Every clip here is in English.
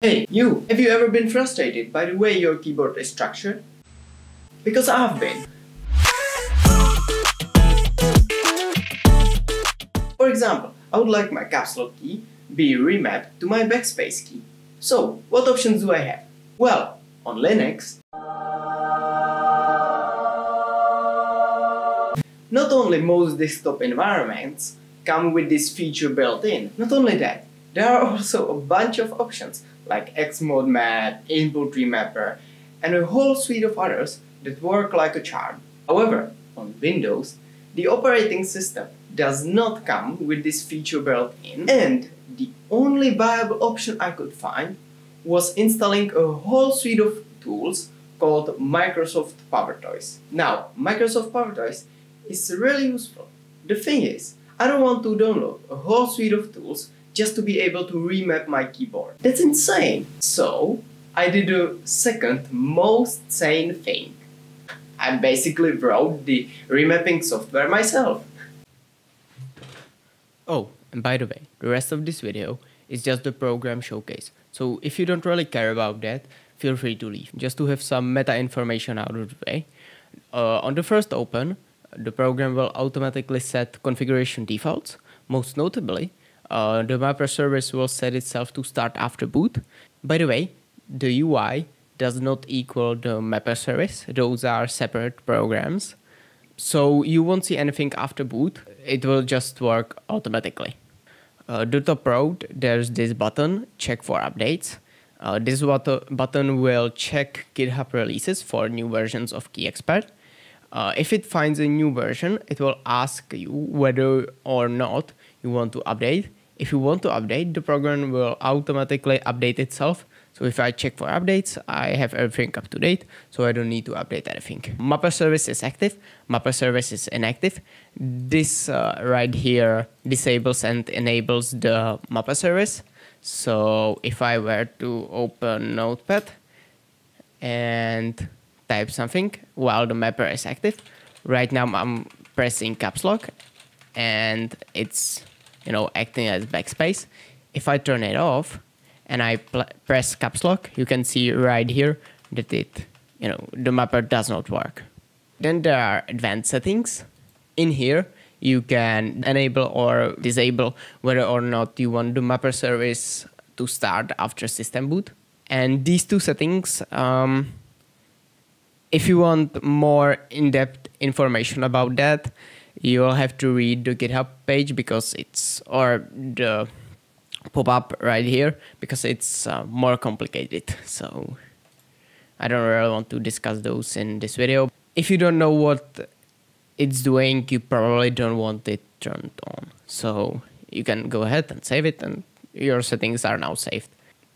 Hey, you! Have you ever been frustrated by the way your keyboard is structured? Because I've been. For example, I would like my caps lock key be remapped to my backspace key. So, what options do I have? Well, on Linux, not only most desktop environments come with this feature built in, not only that, there are also a bunch of options like Xmode map, input remapper, and a whole suite of others that work like a charm. However, on Windows, the operating system does not come with this feature built in, and the only viable option I could find was installing a whole suite of tools called Microsoft PowerToys. Now, Microsoft PowerToys is really useful. The thing is, I don't want to download a whole suite of tools just to be able to remap my keyboard. That's insane! So, I did the second most sane thing. I basically wrote the remapping software myself. Oh, and by the way, the rest of this video is just the program showcase. So if you don't really care about that, feel free to leave, just to have some meta information out of the way. On the first open, the program will automatically set configuration defaults. Most notably, the mapper service will set itself to start after boot. By the way, the UI does not equal the mapper service. Those are separate programs. So you won't see anything after boot. It will just work automatically. The top row, there's this button, check for updates. This button will check GitHub releases for new versions of KeyXpert. If it finds a new version, it will ask you whether or not you want to update. If you want to update, the program will automatically update itself. So if I check for updates, I have everything up to date, so I don't need to update anything. Mapper service is active, mapper service is inactive. This right here disables and enables the mapper service. So if I were to open Notepad and type something while the mapper is active, right now I'm pressing caps lock and it's acting as backspace. If I turn it off and I press caps lock, you can see right here that the mapper does not work. Then there are advanced settings. In here, you can enable or disable whether or not you want the mapper service to start after system boot. And these two settings, if you want more in-depth information about that, you'll have to read the GitHub page or the pop-up right here, because it's more complicated. So I don't really want to discuss those in this video. If you don't know what it's doing, you probably don't want it turned on. So you can go ahead and save it, and your settings are now saved.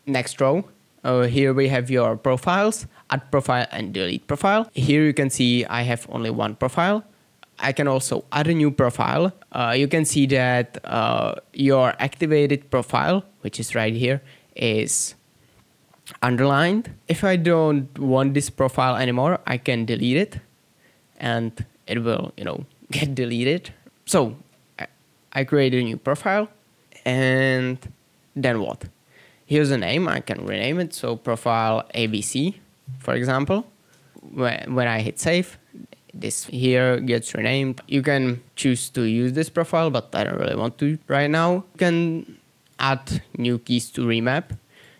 Next row, here we have your profiles, add profile and delete profile. Here you can see I have only one profile. I can also add a new profile. You can see that your activated profile, which is right here, is underlined. If I don't want this profile anymore, I can delete it and it will, get deleted. So I create a new profile, and then what? Here's a name, I can rename it. So profile ABC, for example. When I hit save, this here gets renamed. You can choose to use this profile, but I don't really want to right now. You can add new keys to remap.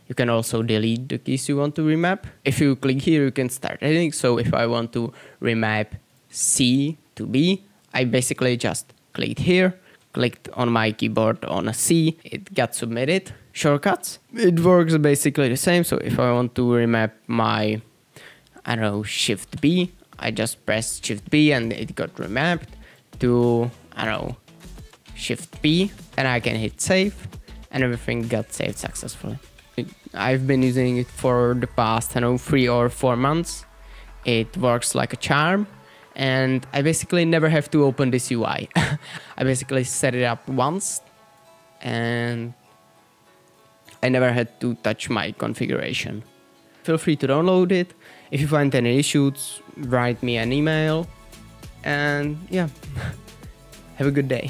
You can also delete the keys you want to remap. If you click here, you can start editing. So if I want to remap C to B, I basically just clicked here, clicked on my keyboard on a C, it got submitted. Shortcuts, it works basically the same. So if I want to remap my, Shift B, I just pressed Shift B and it got remapped to, Shift B, and I can hit save and everything got saved successfully. I've been using it for the past, 3 or 4 months. It works like a charm, and I basically never have to open this UI. I basically set it up once and I never had to touch my configuration. Feel free to download it. If you find any issues, write me an email, and yeah, have a good day.